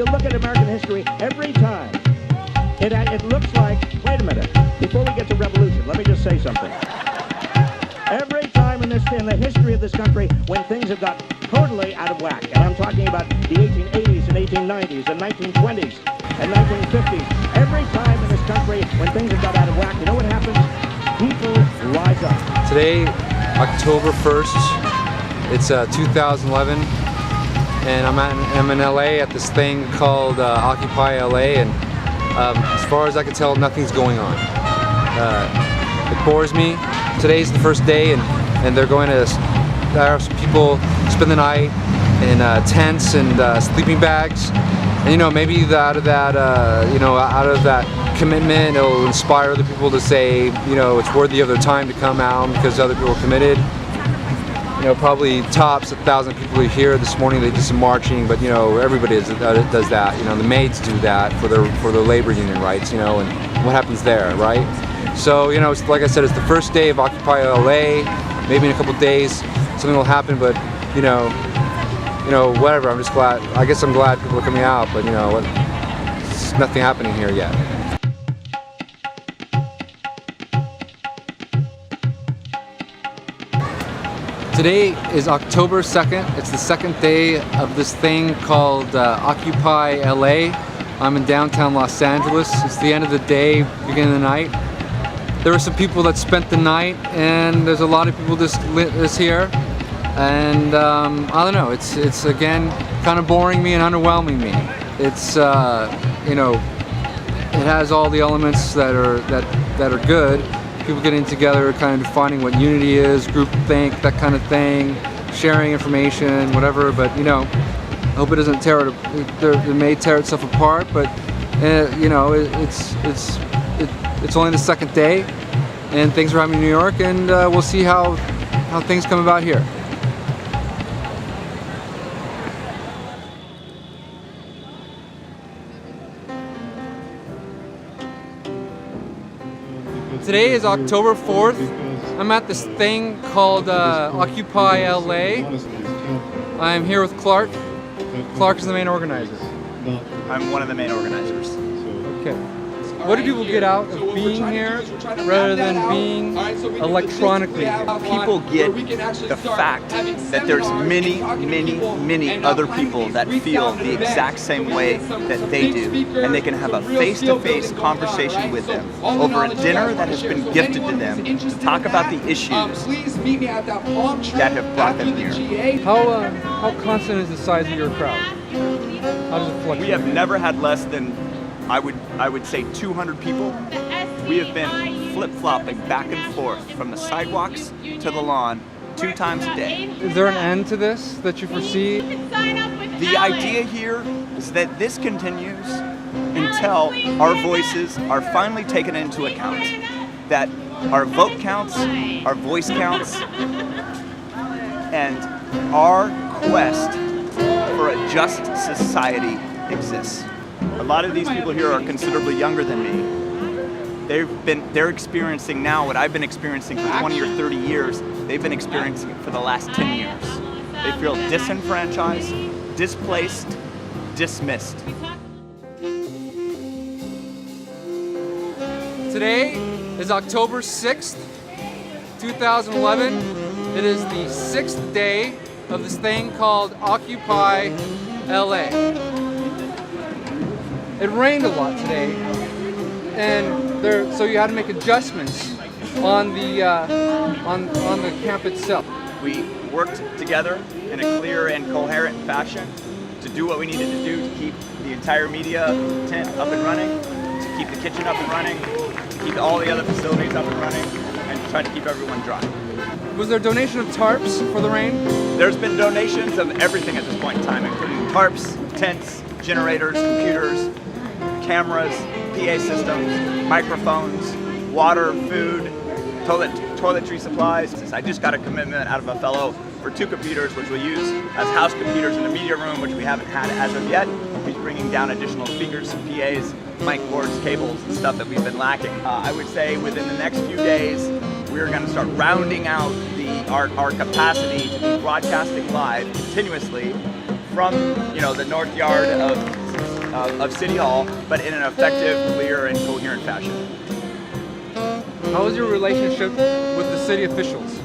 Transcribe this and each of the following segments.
you look at American history, every time, it looks like, wait a minute, before we get to revolution, let me just say something. Every time in the history of this country when things have got totally out of whack, and I'm talking about the 1880s and 1890s and 1920s and 1950s, every time in this country when things have got out of whack, you know what happens? People rise up. Today, October 1st, it's 2011, and I'm in LA at this thing called Occupy LA, and as far as I can tell, nothing's going on. It bores me. Today's the first day, and they're going to have some people spend the night in tents and sleeping bags, and maybe out of that commitment, it'll inspire other people to say, it's worthy of their time to come out because other people are committed. Probably tops 1,000 people here this morning. They did some marching, but everybody does that. The maids do that for their labor union rights. And what happens there, right? So it's, like I said, it's the first day of Occupy LA. Maybe in a couple days something will happen, but whatever. I'm just glad. I guess I'm glad people are coming out, but there's nothing happening here yet. Today is October 2nd. It's the second day of this thing called Occupy LA. I'm in downtown Los Angeles. It's the end of the day, beginning of the night. There were some people that spent the night, and there's a lot of people this here. And I don't know. It's again kind of boring me and underwhelming me. It's it has all the elements that are good. People getting together, kind of defining what unity is, groupthink, that kind of thing, sharing information, whatever. But I hope it doesn't tear it. It may tear itself apart, but it's only the second day, and things are happening in New York, and we'll see how things come about here. Today is October 4th. I'm at this thing called Occupy LA. I'm here with Clark. Clark is the main organizer. I'm one of the main organizers. Okay. What do people get out of being here rather than being electronically here? People get the fact that there's many other people that feel the exact same way that they do, and they can have a face-to-face conversation with them over a dinner that has been gifted to them to talk about the issues that have brought them here. How constant is the size of your crowd? How does it fluctuate? We have never had less than I would say 200 people. We have been flip-flopping back and forth from the sidewalks to the lawn 2 times a day. Is there an end to this that you foresee? The idea here is that this continues until our voices are finally taken into account. That our vote counts, our voice counts, and our quest for a just society exists. A lot of these people here are considerably younger than me. They're experiencing now what I've been experiencing for 20 or 30 years. They've been experiencing it for the last 10 years. They feel disenfranchised, displaced, dismissed. Today is October 6th, 2011. It is the 6th day of this thing called Occupy LA. It rained a lot today, and so you had to make adjustments on the camp itself. We worked together in a clear and coherent fashion to do what we needed to do to keep the entire media tent up and running, to keep the kitchen up and running, to keep all the other facilities up and running, and try to keep everyone dry. Was there a donation of tarps for the rain? There's been donations of everything at this point in time, including tarps, tents, generators, computers, cameras, PA systems, microphones, water, food, toiletry supplies. I just got a commitment out of a fellow for 2 computers, which we'll use as house computers in the media room, which we haven't had as of yet. He's bringing down additional speakers, PAs, mic cords, cables, and stuff that we've been lacking. I would say within the next few days, we're going to start rounding out our capacity to be broadcasting live continuously from the north yard of of City Hall, but in an effective, clear, and coherent fashion. How is your relationship with the city officials?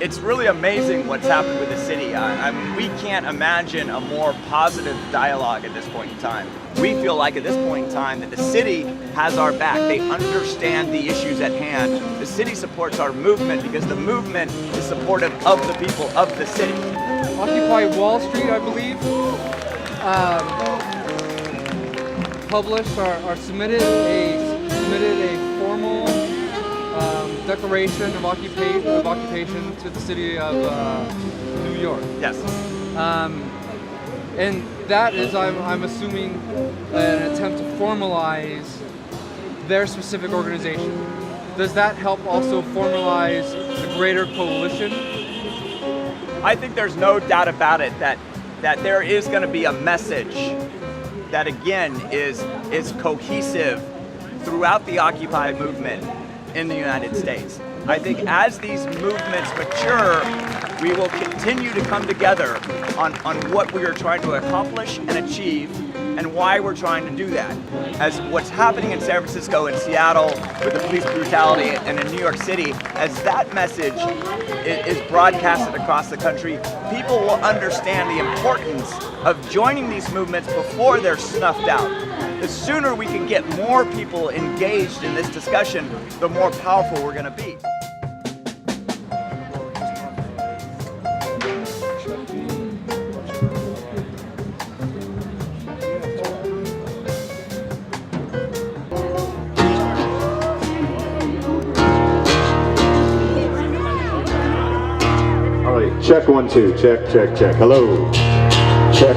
It's really amazing what's happened with the city. I mean, we can't imagine a more positive dialogue at this point in time. We feel like at this point in time that the city has our back. They understand the issues at hand. The city supports our movement because the movement is supportive of the people of the city. Occupy Wall Street, I believe, published or submitted a formal declaration of occupation to the city of New York. Yes. And that is, I'm assuming, an attempt to formalize their specific organization. Does that help also formalize the greater coalition? I think there's no doubt about it that there is going to be a message that, again, is cohesive throughout the Occupy movement in the United States. I think as these movements mature, we will continue to come together on what we are trying to accomplish and achieve and why we're trying to do that. As what's happening in San Francisco and Seattle with the police brutality and in New York City, as that message is broadcasted across the country, people will understand the importance of joining these movements before they're snuffed out. The sooner we can get more people engaged in this discussion, the more powerful we're going to be. All right, check 1 2, check. Hello, check.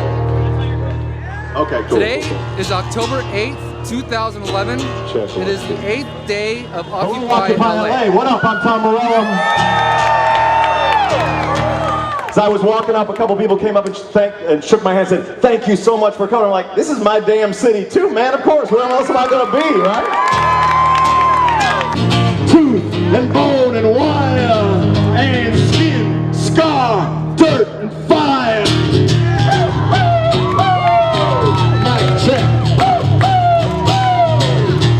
Okay, cool. Today is October 8th, 2011. It is the 8th day of Occupy LA. What up? I'm Tom Morello. As I was walking up, a couple people came up and shook my hand and said, "Thank you so much for coming." I'm like, this is my damn city too, man. Of course, where else am I gonna be, right? Tooth and bone and wire and skin, scar, dirt and fire.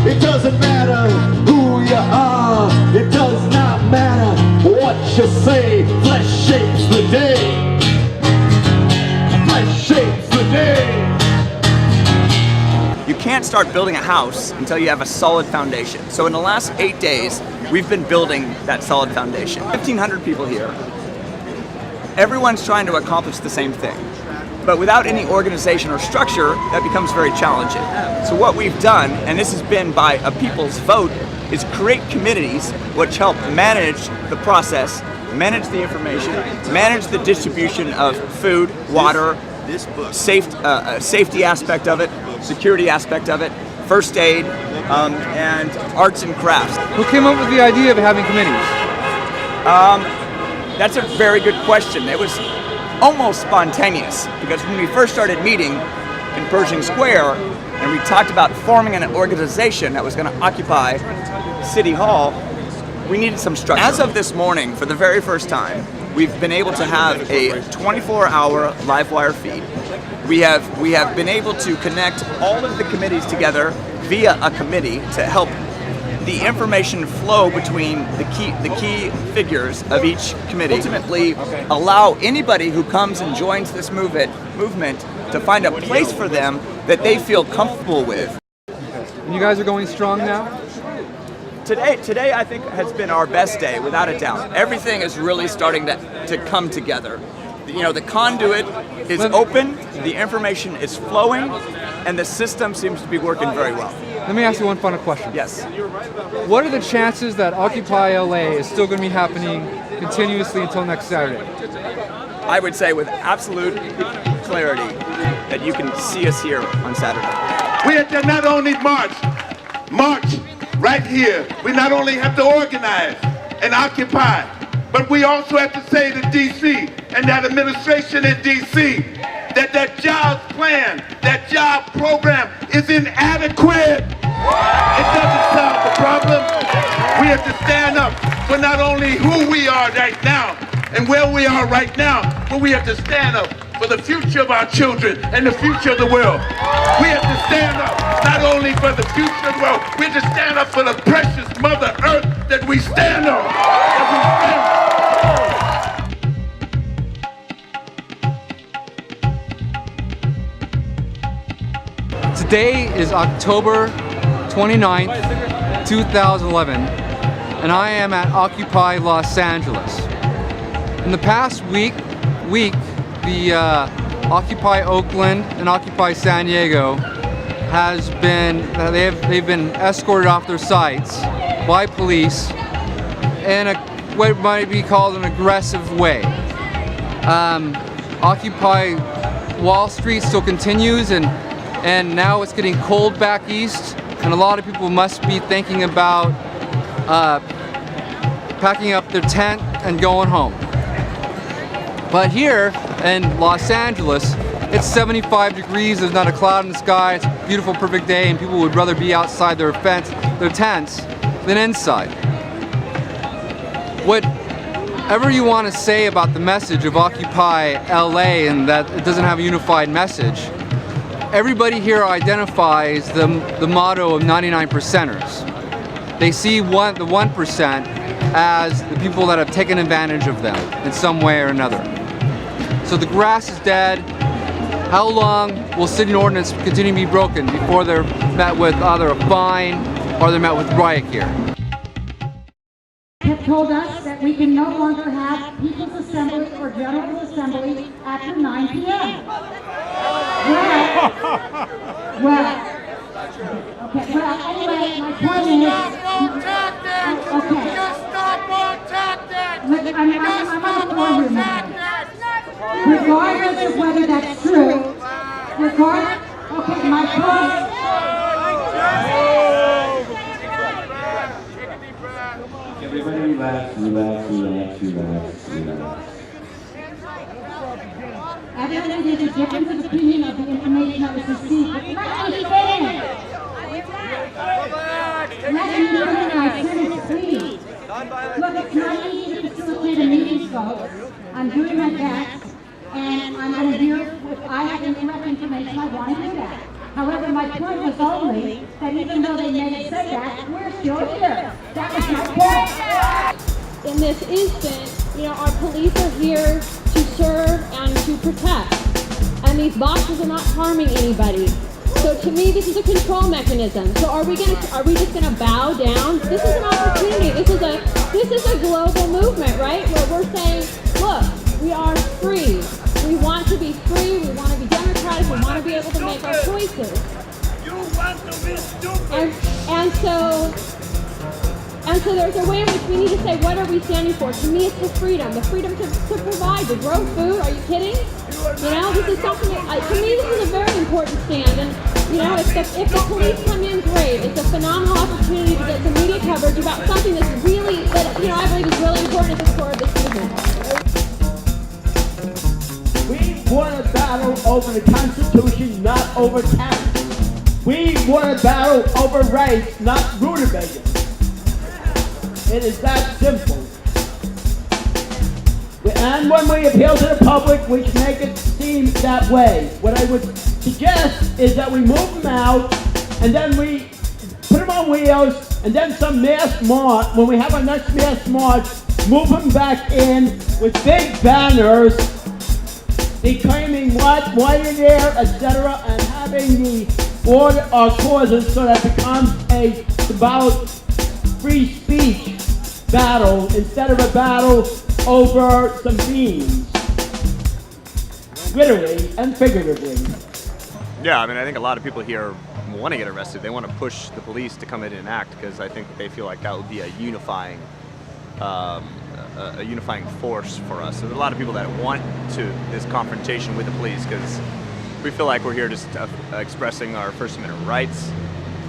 It doesn't matter who you are, it does not matter what you say, flesh shapes the day. Flesh shapes the day. You can't start building a house until you have a solid foundation. So in the last 8 days, we've been building that solid foundation. 1,500 people here. Everyone's trying to accomplish the same thing. But without any organization or structure, that becomes very challenging. So what we've done, and this has been by a people's vote, is create committees which help manage the process, manage the information, manage the distribution of food, water, safety aspect of it, security aspect of it, first aid, and arts and crafts. Who came up with the idea of having committees? That's a very good question. It was almost spontaneous, because when we first started meeting in Pershing Square and we talked about forming an organization that was going to occupy City Hall, we needed some structure. As of this morning, for the very first time, we've been able to have a 24-hour live wire feed. We have been able to connect all of the committees together via a committee to help the information flow between the key figures of each committee. Ultimately, allow anybody who comes and joins this movement to find a place for them that they feel comfortable with. And you guys are going strong now? Today I think has been our best day, without a doubt. Everything is really starting to come together. You know, the conduit is open, the information is flowing, and the system seems to be working very well. Let me ask you one final question. Yes. What are the chances that Occupy LA is still going to be happening continuously until next Saturday? I would say with absolute clarity that you can see us here on Saturday. We have to not only march right here. We not only have to organize and occupy, but we also have to say to DC and that administration in DC that jobs plan, that job program is inadequate. It doesn't solve the problem. We have to stand up for not only who we are right now and where we are right now, but we have to stand up for for the future of our children and the future of the world. We have to stand up not only for the future of the world, we have to stand up for the precious Mother Earth that we stand on. Today is October 29th, 2011, and I am at Occupy Los Angeles. In the past week, the Occupy Oakland and Occupy San Diego they've been escorted off their sites by police in what might be called an aggressive way. Occupy Wall Street still continues, and now it's getting cold back east, and a lot of people must be thinking about packing up their tent and going home. But here in Los Angeles, it's 75 degrees, there's not a cloud in the sky, it's a beautiful, perfect day, and people would rather be outside their tents than inside. Whatever you want to say about the message of Occupy LA and that it doesn't have a unified message, everybody here identifies the motto of 99%ers. They see the 1% as the people that have taken advantage of them in some way or another. So the grass is dead. How long will city ordinance continue to be broken before they're met with either a fine or they're met with riot gear? Have told us that we can no longer have People's Assembly or General Assembly after 9 p.m. Well, anyway, my point is... Okay. Look, I'm on the floor here now. Regardless of whether that's true, okay, my point... Everybody relax. Evidently, there's a difference of opinion of the information that was received, but let me finish! Let me finish, please. Look, it's not easy to facilitate a meeting, folks. I'm doing my best, and I'm going to hear if I have incorrect information, I want to do that. However, my point was only that even though they may have said that, we're still here. That was my point. In this instance, our police are here to serve and to protect. And these boxes are not harming anybody. So to me, this is a control mechanism. So are we just gonna bow down? This is an opportunity. This is a global movement, right? Where we're saying, look, we are free. We want to be free. We want to be democratic. We want to be able to make our choices. You want to be stupid. And so there's a way in which we need to say, what are we standing for? To me, it's the freedom to provide, to grow food. Are you kidding? This is something that, to me, this is a very important stand. And, if the police come in, great. It's a phenomenal opportunity to get some media coverage about something that's really, I believe is really important at the core of this movement. We won a battle over the Constitution, not over taxes. We won a battle over Reich, not rutabaga. It is that simple. And when we appeal to the public, we should make it seem that way. What I would suggest is that we move them out, and then we put them on wheels, and then some mass march. When we have our next mass march, move them back in with big banners declaiming why you're there, etc., and having the order or causes so that it becomes about free speech battle instead of a battle over some beans, literally and figuratively. Yeah, I think a lot of people here want to get arrested. They want to push the police to come in and act because I think they feel like that would be a unifying force for us. So there's a lot of people that want this confrontation with the police because we feel like we're here just expressing our First Amendment rights.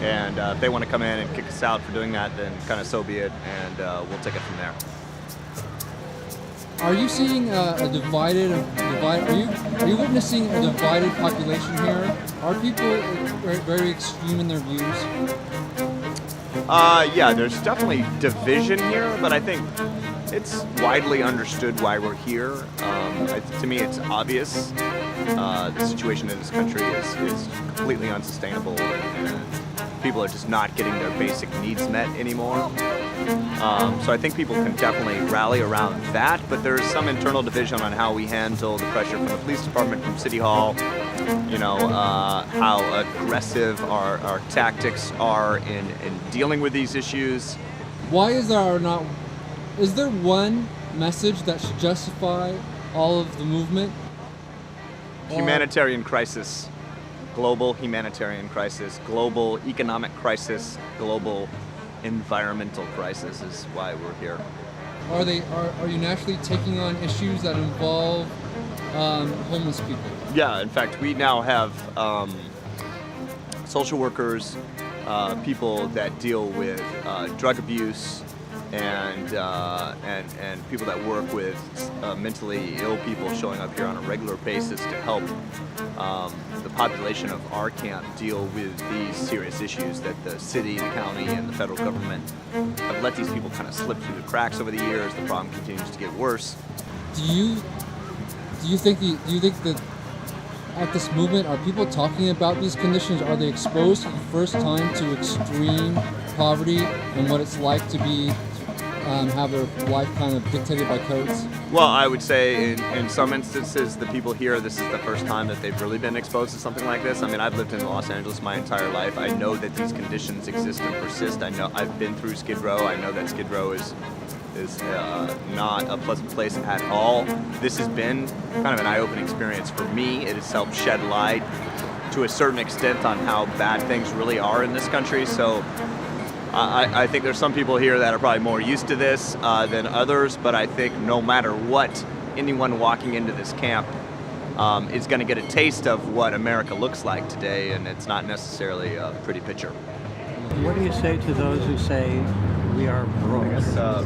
And if they want to come in and kick us out for doing that, then kind of so be it, and we'll take it from there. Are you seeing are you witnessing a divided population here? Are people very extreme in their views? Yeah, there's definitely division here, but I think it's widely understood why we're here. To me, it's obvious the situation in this country is completely unsustainable, and people are just not getting their basic needs met anymore. So I think people can definitely rally around that, but there's some internal division on how we handle the pressure from the police department, from City Hall, you know, how aggressive our tactics are in dealing with these issues. Why is there one message that should justify all of the movement? Humanitarian crisis, global humanitarian crisis, global economic crisis, global environmental crisis is why we're here. Are you naturally taking on issues that involve homeless people? Yeah, in fact, we now have social workers, people that deal with drug abuse, and people that work with mentally ill people showing up here on a regular basis to help the population of our camp deal with these serious issues that the city, the county, and the federal government have let these people kind of slip through the cracks over the years. The problem continues to get worse. Do you think that at this movement, are people talking about these conditions? Are they exposed for the first time to extreme poverty and what it's like to be have their life kind of dictated by codes? Well, I would say in some instances, the people here, this is the first time that they've really been exposed to something like this. I mean, I've lived in Los Angeles my entire life. I know that these conditions exist and persist. I know I've been through Skid Row. I know that Skid Row is not a pleasant place at all. This has been kind of an eye-opening experience for me. It has helped shed light to a certain extent on how bad things really are in this country. So I think there's some people here that are probably more used to this than others, but I think no matter what, anyone walking into this camp is going to get a taste of what America looks like today, and it's not necessarily a pretty picture. What do you say to those who say we are broke?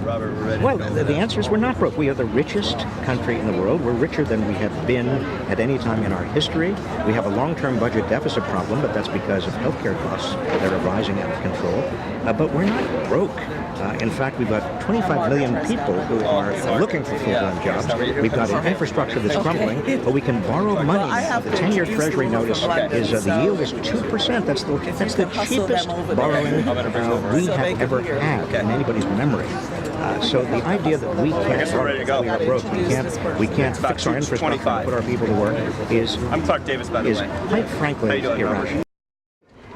Robert, we're ready. Well, the answer is we're not broke. We are the richest country in the world. We're richer than we have been at any time in our history. We have a long-term budget deficit problem, but that's because of healthcare costs that are rising out of control. But we're not broke. In fact, we've got 25 million people who are looking for full-time jobs. We've got an infrastructure that's crumbling, but we can borrow money. The 10-year Treasury notice is the yield is 2%. That's the cheapest borrowing we have ever had in anybody's memory. So the idea that we can't borrow, we are broke, we can't fix our infrastructure and put our people to work is quite frankly irrational.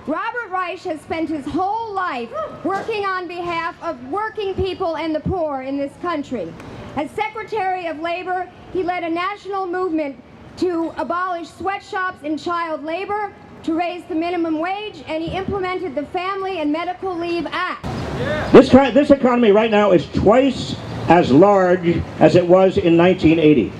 Robert Reich has spent his whole life working on behalf of working people and the poor in this country. As Secretary of Labor, he led a national movement to abolish sweatshops and child labor, to raise the minimum wage, and he implemented the Family and Medical Leave Act. This economy right now is twice as large as it was in 1980.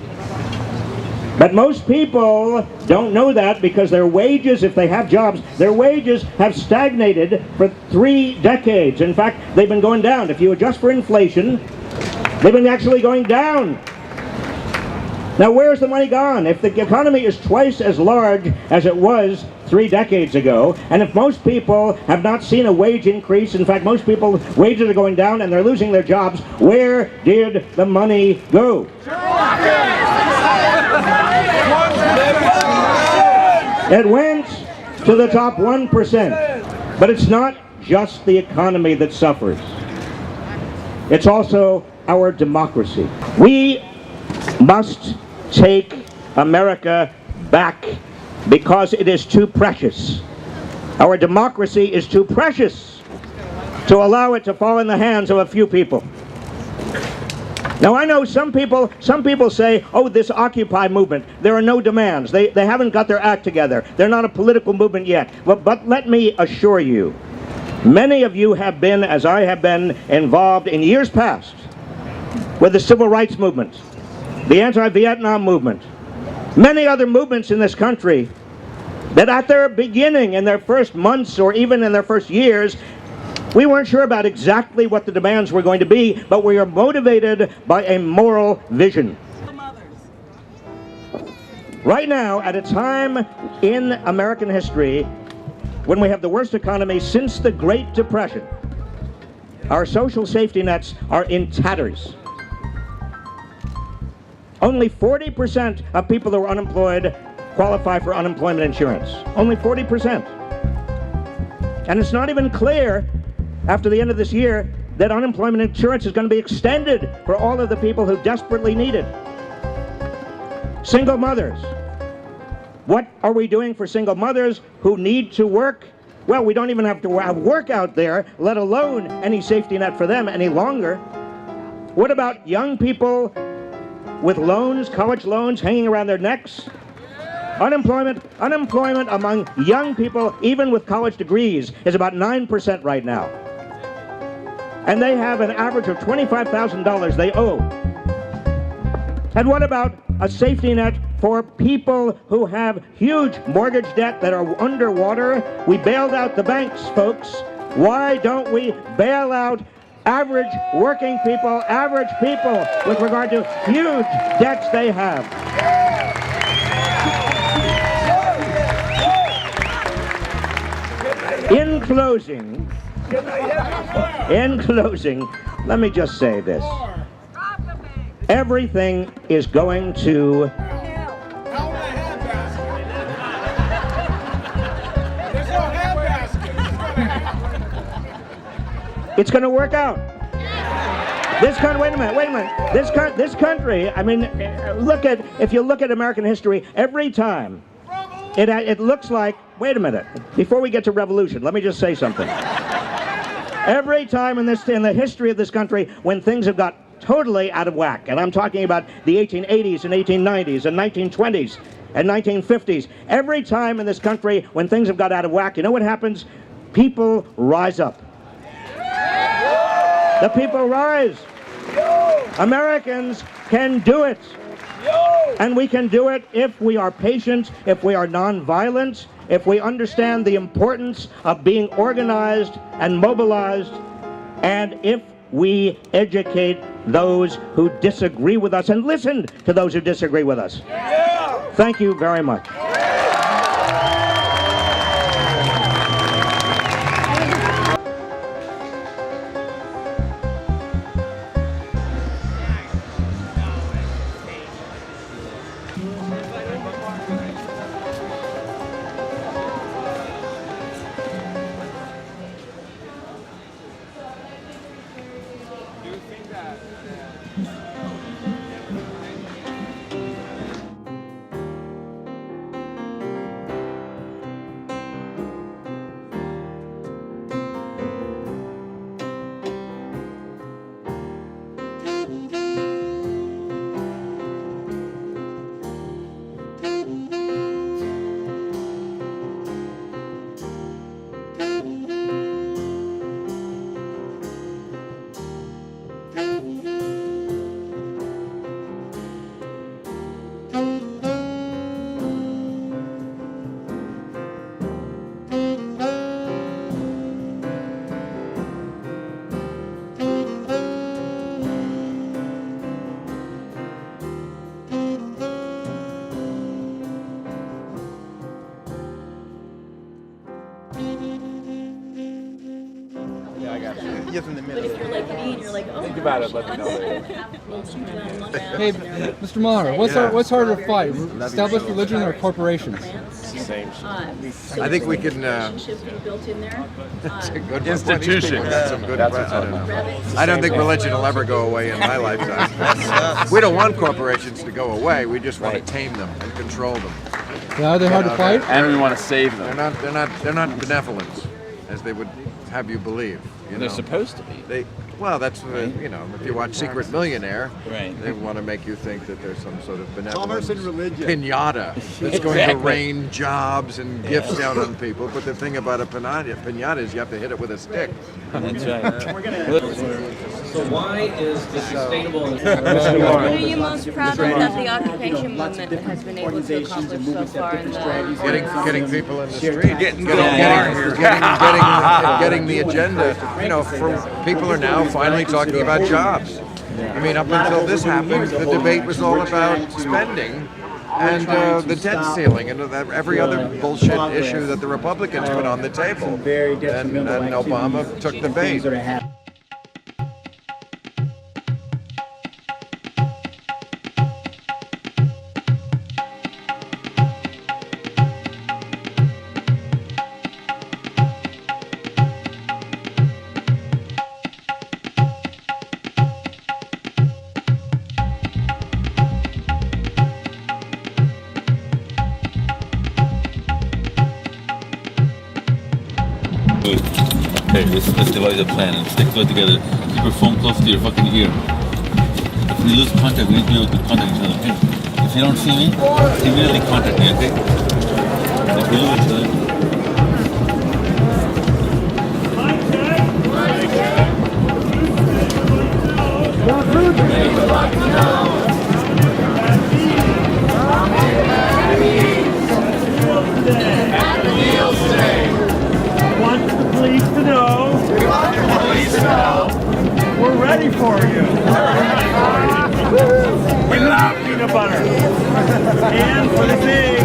But most people don't know that because their wages, if they have jobs, their wages have stagnated for 3 decades. In fact, they've been going down. If you adjust for inflation, they've been actually going down. Now, where's the money gone? If the economy is twice as large as it was 3 decades ago, and if most people have not seen a wage increase, in fact, most people's wages are going down and they're losing their jobs, where did the money go? It went to the top 1%. But it's not just the economy that suffers. It's also our democracy. We must take America back because it is too precious. Our democracy is too precious to allow it to fall in the hands of a few people. Now, I know some people say, oh, this Occupy movement, there are no demands. They haven't got their act together. They're not a political movement yet. But let me assure you, many of you have been, as I have been, involved in years past with the civil rights movement, the anti-Vietnam movement, many other movements in this country that at their beginning, in their first months or even in their first years, we weren't sure about exactly what the demands were going to be, but we are motivated by a moral vision. Right now, at a time in American history when we have the worst economy since the Great Depression, our social safety nets are in tatters. Only 40% of people who are unemployed qualify for unemployment insurance. Only 40%. And it's not even clear after the end of this year that unemployment insurance is going to be extended for all of the people who desperately need it. Single mothers. What are we doing for single mothers who need to work? Well, we don't even have to have work out there, let alone any safety net for them any longer. What about young people with loans, college loans hanging around their necks? Unemployment among young people, even with college degrees, is about 9% right now. And they have an average of $25,000 they owe. And what about a safety net for people who have huge mortgage debt that are underwater? We bailed out the banks, folks. Why don't we bail out average working people, average people with regard to huge debts they have? In closing, let me just say this. Everything is going to it's going to work out. This country, wait a minute. This country, I mean, if you look at American history, every time it looks like, wait a minute, before we get to revolution, let me just say something. Every time in the history of this country when things have got totally out of whack, and I'm talking about the 1880s and 1890s and 1920s and 1950s, every time in this country when things have got out of whack, you know what happens? People rise up. The people rise. Americans can do it. And we can do it if we are patient, if we are nonviolent, if we understand the importance of being organized and mobilized, and if we educate those who disagree with us and listen to those who disagree with us. Thank you very much. In the middle. If you're like me and you're like, oh, think about it, let me know later. Hey, Mr. Maher, what's harder to fight, established religion or corporations? Same. I think we can. That's a good institution. I don't think religion will ever go away in my lifetime. We don't want corporations to go away. We just want to tame them and control them. Yeah, are they hard to fight? And we want to save them. They're not benevolent, as they would have you believe. They're supposed to be. Well, that's if you watch Secret Millionaire, right, they want to make you think that there's some sort of benevolent commerce and religion pinata that's going to rain jobs and gifts down on people. But the thing about a pinata is you have to hit it with a stick. That's right. So why is the sustainable? What are you most proud of that the occupation movement has been able to accomplish so far in the Getting people in the street, getting the agenda. People are now finally talking about jobs. I mean, up until this happened, the debate was all about spending and the debt ceiling and every other bullshit issue that the Republicans put on the table. And Obama took the bait. Wait. Hey, let's devise a plan and stick to it together. Keep your phone close to your fucking ear. If we lose contact, we need to be able to contact each other. Hey, if you don't see me, immediately contact me, okay? If we lose each other. Want the police to know. We want the police to know. We're ready for you. We love peanut butter. And for the pig.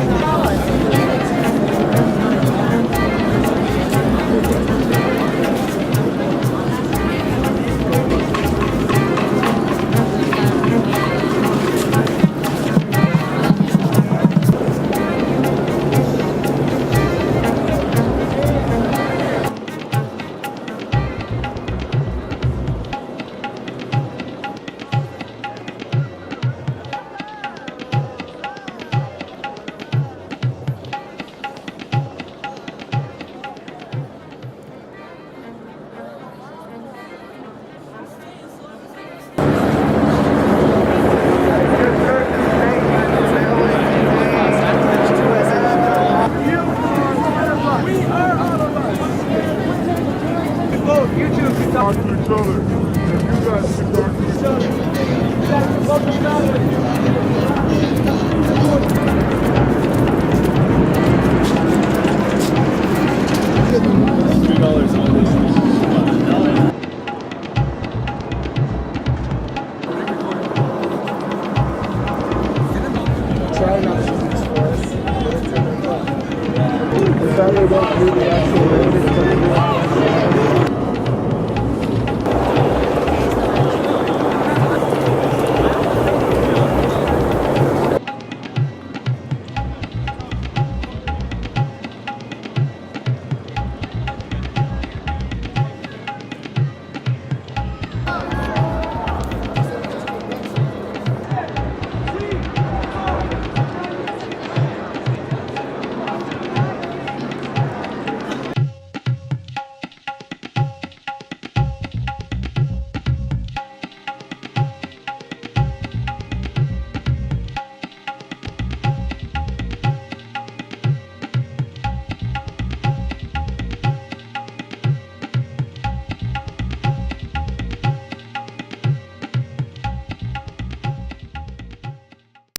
Saturday,